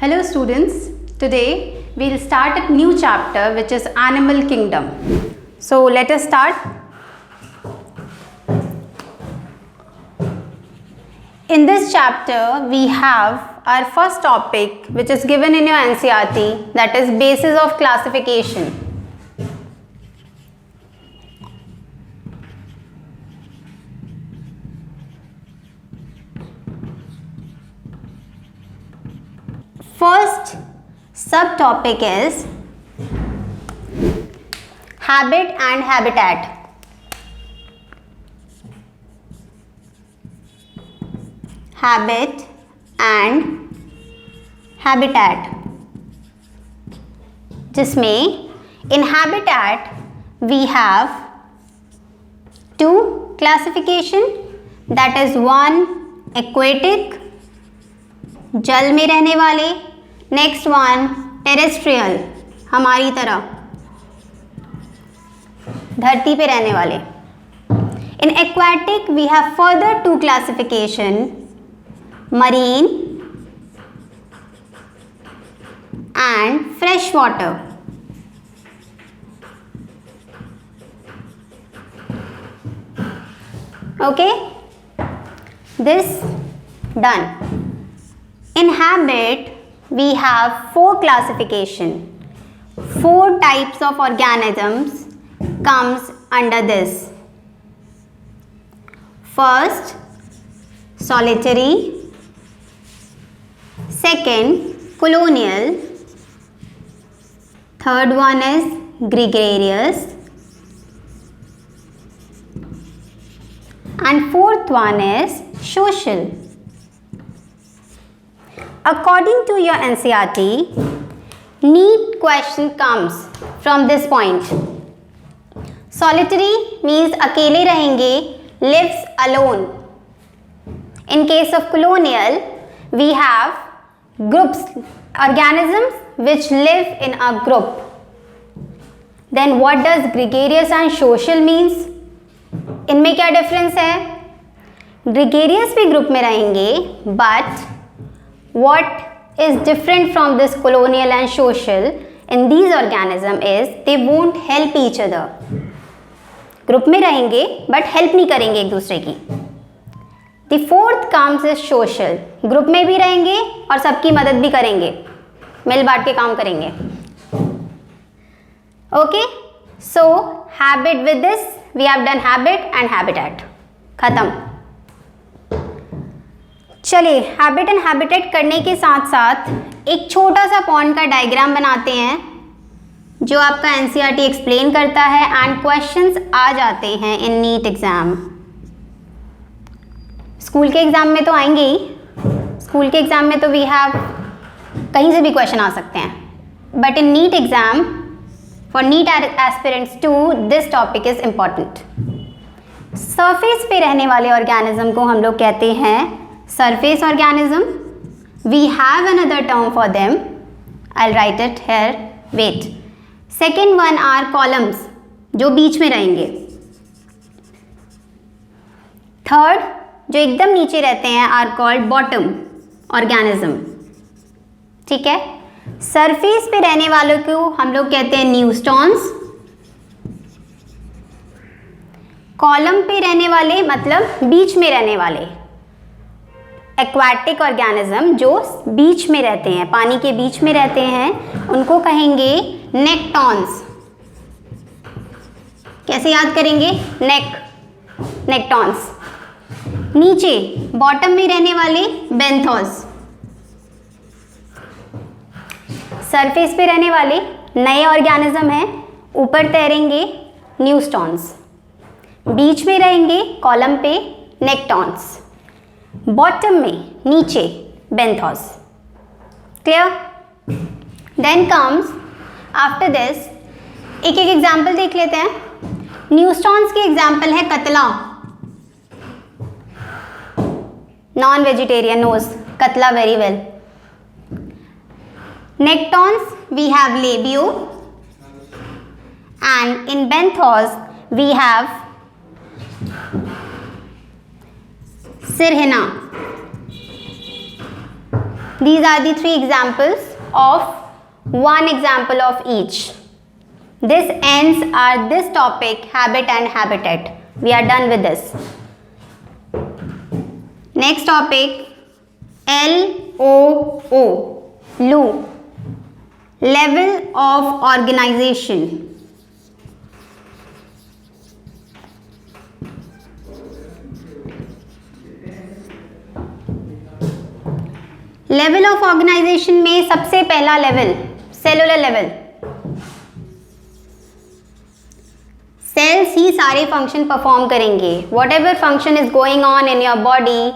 Hello students, today we'll start a new chapter which is Animal Kingdom. So let us start. In this chapter we have our first topic which is given in your NCERT, that is basis of classification. First subtopic is habit and habitat. Habit and habitat, जिसमें in habitat we have two classification, that is one aquatic, जल में रहने वाले, next one terrestrial, हमारी तरह धरती पे रहने वाले. In aquatic we have further two classification, marine and fresh water. Okay, this done. In habit, we have four classification. Four types of organisms comes under this. First, solitary. Second, colonial. Third one is gregarious. And fourth one is social. According to your NCERT, neat question comes from this point. Solitary means अकेले रहेंगे, lives alone. In case of colonial, we have groups, organisms which live in a group. Then what does gregarious and social means? इनमें क्या difference है? Gregarious भी group में रहेंगे, but what is different from this colonial and social in these organisms is they won't help each other. Group में रहेंगे but help नहीं करेंगे एक दूसरे की. The fourth comes is social. Group में भी रहेंगे और सबकी मदद भी करेंगे, मिल बांट के काम करेंगे. ओके, so habit, with this we have done habit and habitat. खत्म. चलिए, हैबिट एंड हैबिटेट करने के साथ साथ एक छोटा सा पॉन्ड का डायग्राम बनाते हैं जो आपका NCERT एक्सप्लेन करता है एंड क्वेश्चंस आ जाते हैं इन नीट एग्जाम. स्कूल के एग्जाम में तो आएंगे ही, स्कूल के एग्जाम में तो वी हैव कहीं से भी क्वेश्चन आ सकते हैं, but in NEET exam for NEET aspirants to this topic is important. Surface पे रहने वाले ऑर्गेनिज्म को हम लोग कहते हैं surface organism. We have another term for them. I'll write it here. Wait. Second one are columns, जो बीच में रहेंगे. Third, जो एकदम नीचे रहते हैं are called bottom organism. ठीक है. सरफेस पे रहने वालों को हम लोग कहते हैं न्यूस्टॉन्स. कॉलम पे रहने वाले मतलब बीच में रहने वाले, एक्वाटिक ऑर्गेनिज्म जो बीच में रहते हैं, पानी के बीच में रहते हैं, उनको कहेंगे नेक्टॉन्स. कैसे याद करेंगे? नेक्टॉन्स. नीचे बॉटम में रहने वाले बेंथोस. सरफेस पे रहने वाले नए ऑर्गेनिज्म हैं, ऊपर तैरेंगे न्यूस्टॉन्स. बीच में रहेंगे कॉलम पे नेक्टॉन्स, बॉटम में नीचे benthos. Clear? Then comes after this एक एक एग्जाम्पल देख लेते हैं. न्यूस्टॉन्स के एग्जाम्पल है catla, non vegetarian knows catla very well. Nektons we have labeo and in benthos we have cirrhina. These are the three examples of one example of each. This ends our this topic, habit and habitat. We are done with this. Next topic, LOO, LOO, level of organization. Level of organization में सबसे पहला level cellular level. Cells ही सारे function perform करेंगे. Whatever function is going on in your body,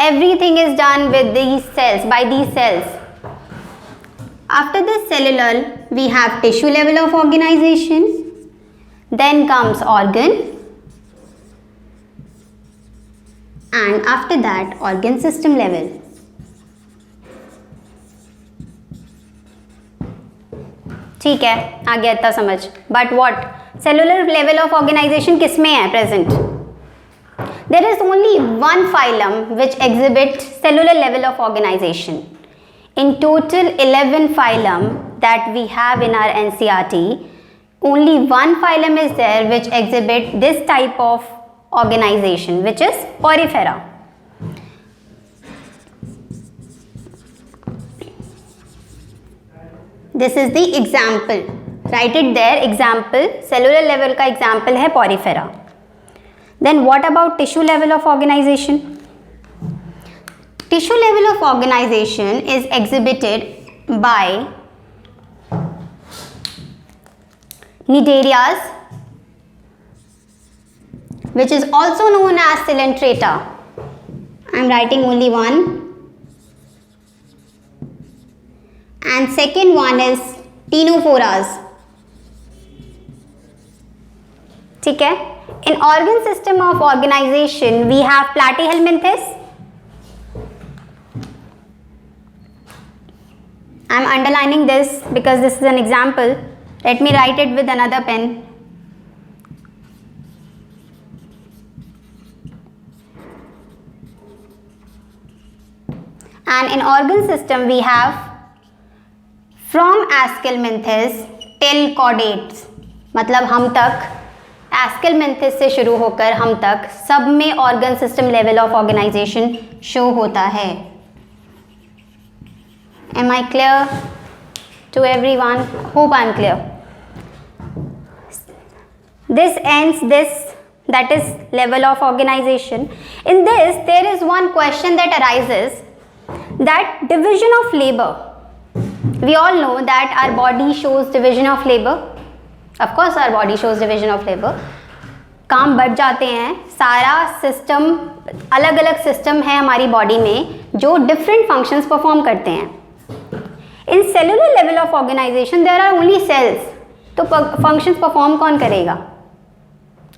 everything is done with these cells, by these cells. After this cellular we have tissue level of organization, then comes organ, and after that organ system level. ठीक है, आ गया इतना समझ. But what cellular level of organization किस में है present? There is only one phylum which exhibit cellular level of organization. In total 11 phylum that we have in our NCERT, only one phylum is there which exhibit this type of organization, which is Porifera. This is the example. Write it there. Example. Cellular level का example है Porifera. Then what about tissue level of organization? Tissue level of organization is exhibited by Cnidarias, which is also known as Coelenterata. I am writing only one. And second one is Ctenophoras. ठीक है. In organ system of organization we have Platyhelminthes. I am underlining this because this is an example. Let me write it with another pen. And in organ system we have From Aschelminthes till Chordates, मतलब हम तक Aschelminthes से शुरू होकर हम तक सब में organ system level of organization show होता है. Am I clear to everyone? Hope I am clear. This ends this, that is level of organization. In this there is one question that arises, that division of labor. We all know that our body shows division of labor. Of course our body shows division of labor. काम बढ़ जाते हैं. सारा system, अलग अलग system है हमारी body में जो डिफरेंट फंक्शंस परफॉर्म करते हैं. In cellular level of organization there are only cells. तो फंक्शंस परफॉर्म कौन करेगा?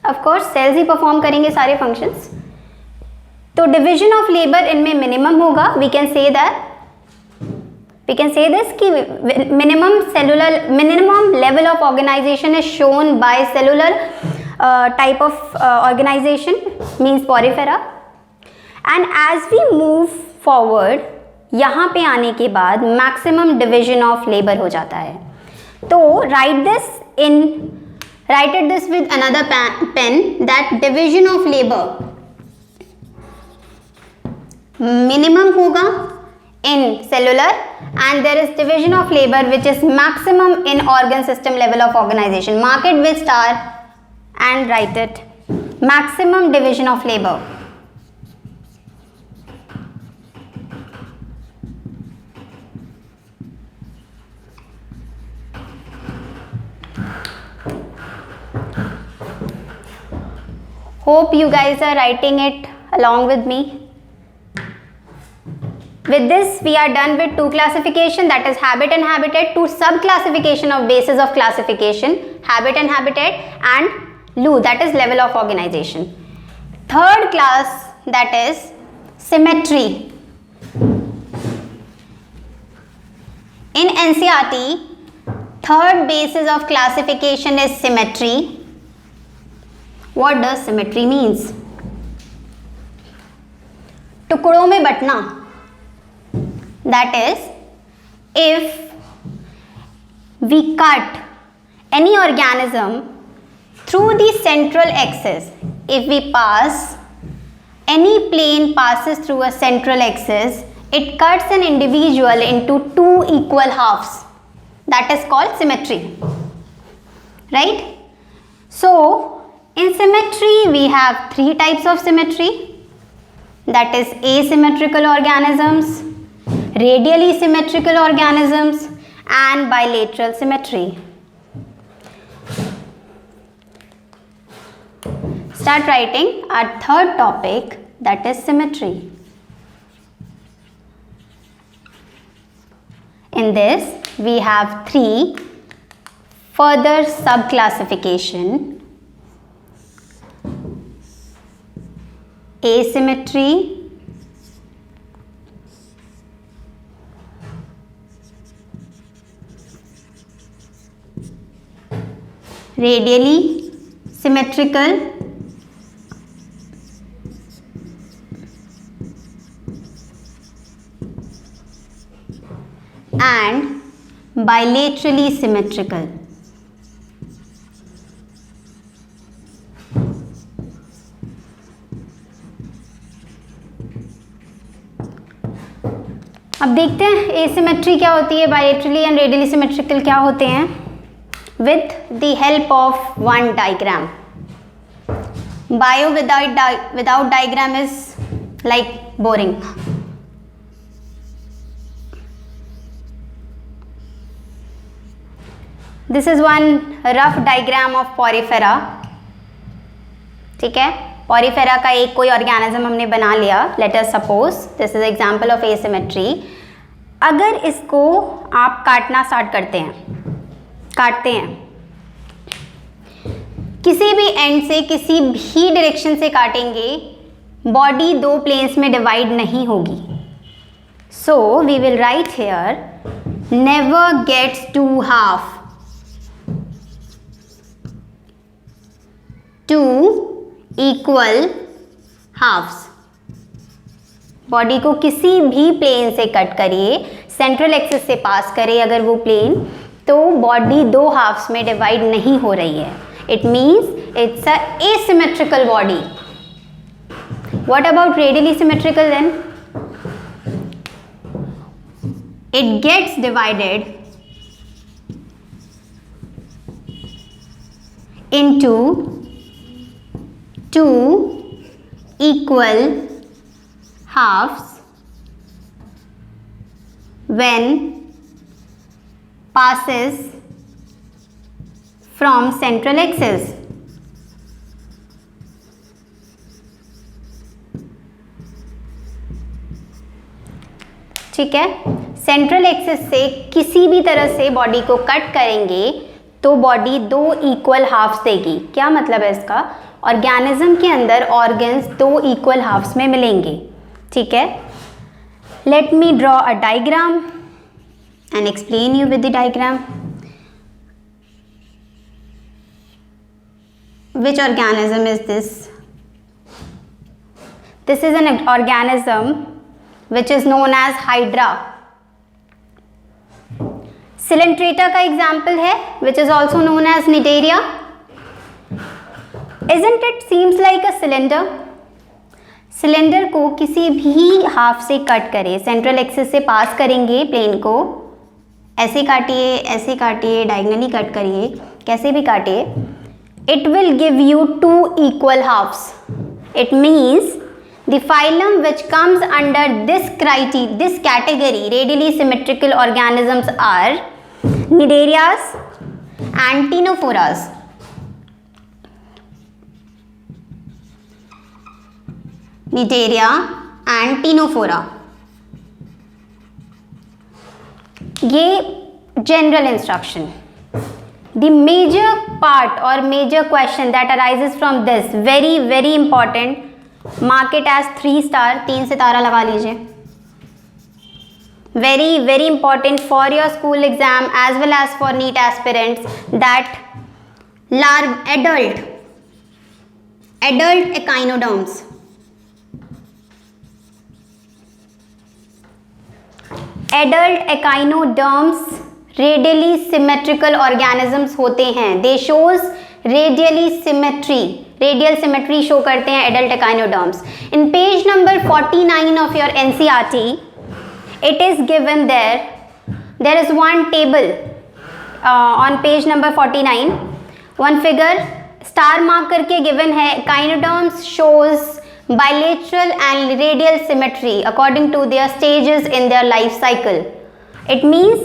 ऑफ कोर्स सेल्स ही परफॉर्म करेंगे सारे फंक्शंस. तो डिविजन ऑफ लेबर इनमें मिनिमम होगा. वी कैन से दिस कि minimum level of organization is shown by cellular type of organization, means Porifera. And as we move forward, यहाँ पे आने के बाद maximum division of labor हो जाता है. तो write it this with another pen, that division of labor minimum होगा in cellular, and there is division of labor which is maximum in organ system level of organization. Mark it with star and write it. Maximum division of labor. Hope you guys are writing it along with me. With this we are done with two classification, that is habit and habitat. Two sub classification of basis of classification, habit and habitat, and LOO, that is level of organization. Third class, that is symmetry. In NCERT, third basis of classification is symmetry. What does symmetry means? टुकड़ों में बंटना. That is, if we cut any organism through the central axis, if we pass, any plane passes through a central axis, it cuts an individual into two equal halves. That is called symmetry, right? So, in symmetry, we have three types of symmetry. That is asymmetrical organisms, radially symmetrical organisms, and bilateral symmetry. Start writing our third topic, that is symmetry. In this, we have three further sub-classification: asymmetry, radially symmetrical, and bilaterally symmetrical. अब देखते हैं asymmetry क्या होती है, bilaterally and radially symmetrical क्या होते हैं, with the help of one diagram. Bio without diagram is like boring. This is one rough diagram of Porifera. ठीक है, पॉरीफेरा का एक कोई ऑर्गेनिज्म हमने बना लिया. Let us suppose this is example of asymmetry. अगर इसको आप काटना स्टार्ट काटते हैं किसी भी एंड से, किसी भी डायरेक्शन से काटेंगे, बॉडी दो प्लेन्स में डिवाइड नहीं होगी. So we will write here, never gets to half. Two equal halves. Body को किसी भी प्लेन से कट करिए, सेंट्रल एक्सिस से पास करिए अगर वो प्लेन, तो बॉडी दो हाफ्स में डिवाइड नहीं हो रही है. It means it's a asymmetrical body. What about radially symmetrical then? It gets divided into two equal halves when passes from central axis. ठीक है, सेंट्रल एक्सिस से किसी भी तरह से बॉडी को कट करेंगे तो बॉडी दो इक्वल हाफ्स देगी. क्या मतलब है इसका? ऑर्गेनिज्म के अंदर ऑर्गन्स दो इक्वल हाफ्स में मिलेंगे. ठीक है, let me draw a diagram and explain you with the diagram. Which organism is this? This is an organism which is known as Hydra. Coelenterata का एग्जाम्पल है, which is also known as Cnidaria. Isn't it seems like a cylinder? Cylinder को किसी भी half से cut करें, central axis से पास करेंगे plane को, ऐसे काटिए, डायगनली कट करिए, कैसे भी काटिए, it will give you two equal halves. It means the phylum which comes under this category, radially symmetrical organisms, are Cnidarias and Ctenophoras. Cnidaria and Ctenophora. ये general instruction. The major part or major question that arises from this, very very important, mark it as 3 star, 3 सितारा लगा लीजिए. Very very important for your school exam as well as for NEET aspirants, that adult echinoderms. Adult echinoderms radially symmetrical organisms होते हैं. दे shows radially symmetry, radial symmetry show करते हैं adult echinoderms. In page number 49 of your NCERT it is given there is one table on page number 49, one figure star mark करके given है. Echinoderms shows bilateral and radial symmetry according to their stages in their life cycle. It means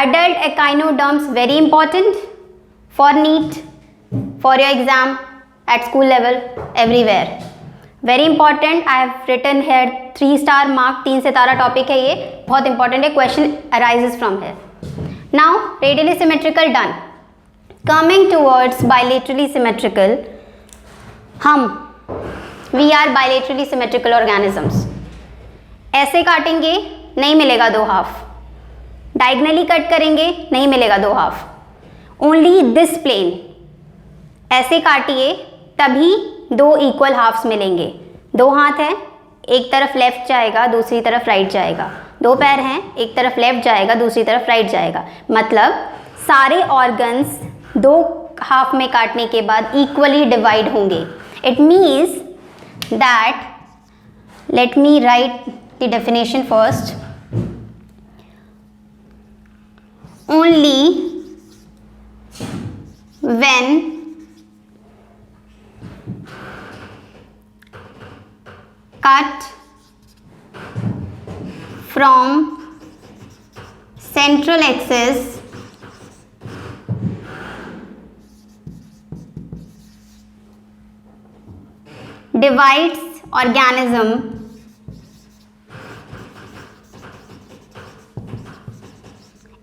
adult echinoderms very important for NEET, for your exam at school level, everywhere. Very important. I have written here 3 star mark, 3 सितारा topic है ये, बहुत important है. Question arises from here. Now radially symmetrical done. Coming towards bilaterally symmetrical. हम we are bilaterally symmetrical organisms. ऐसे काटेंगे नहीं मिलेगा 2 हाफ. डायगनली कट करेंगे नहीं मिलेगा 2 हाफ. Only this plane. ऐसे काटिए तभी 2 इक्वल हाफ्स मिलेंगे. 2 हाथ हैं, एक तरफ लेफ्ट जाएगा दूसरी तरफ राइट जाएगा. 2 पैर हैं, एक तरफ लेफ्ट जाएगा दूसरी तरफ राइट जाएगा. मतलब सारे ऑर्गन्स 2 हाफ में काटने के बाद इक्वली डिवाइड होंगे. It means that, let me right the definition first. Only when cut from central axis divides organism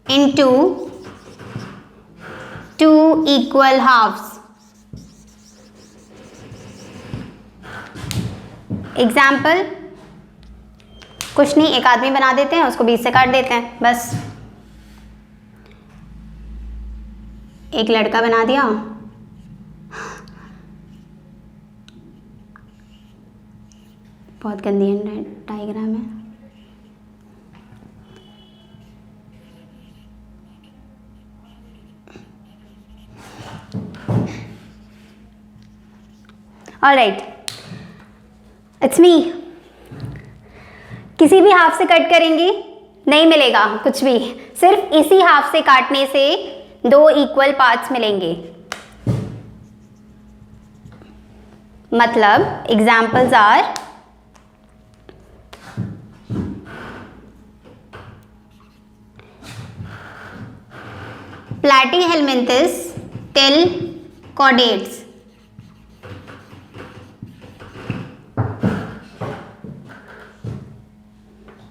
into 2 equal halves. Example कुछ नहीं, एक आदमी बना देते हैं, उसको बीच से काट देते हैं बस. एक लड़का बना दिया, बहुत गंदी डायग्राम है. Alright, it's me. किसी भी हाफ से कट करेंगे नहीं मिलेगा कुछ भी. सिर्फ इसी हाफ से काटने से 2 इक्वल पार्ट्स मिलेंगे. मतलब examples are platyhelminthes till chordates.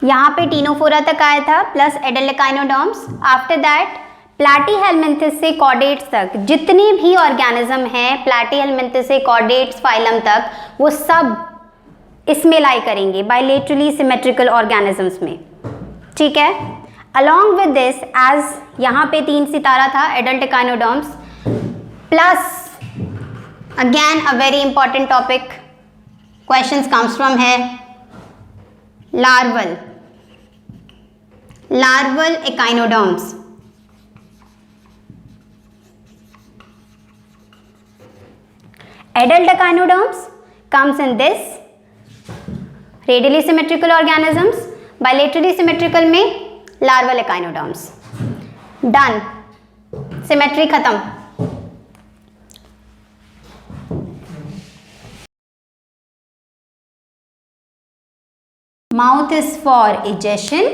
यहाँ पे टीनोफोरा तक आया था plus adult echinoderms. After that platyhelminthes से कॉर्डेट्स तक जितने भी ऑर्गेनिज्म हैं, प्लैटीहेलमिंथस से कॉर्डेट्स फाइलम तक, वो सब इसमें लाई करेंगे बायलेटरली सिमेट्रिकल ऑर्गेनिजम्स में. ठीक है. अलॉन्ग विद दिस, एज यहाँ पे 3 सितारा था adult echinoderms, plus again a very important topic, questions comes from है larval echinoderms. Adult echinoderms comes in this radially symmetrical organisms. Bilaterally symmetrical में larval echinoderms. Done. Symmetry खत्म. Mouth is for egestion.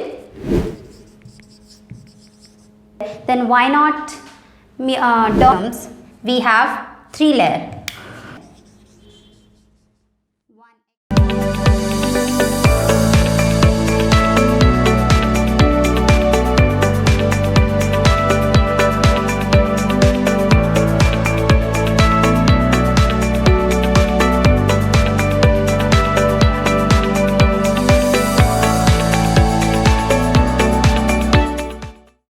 Then why not derms? We have 3 layers.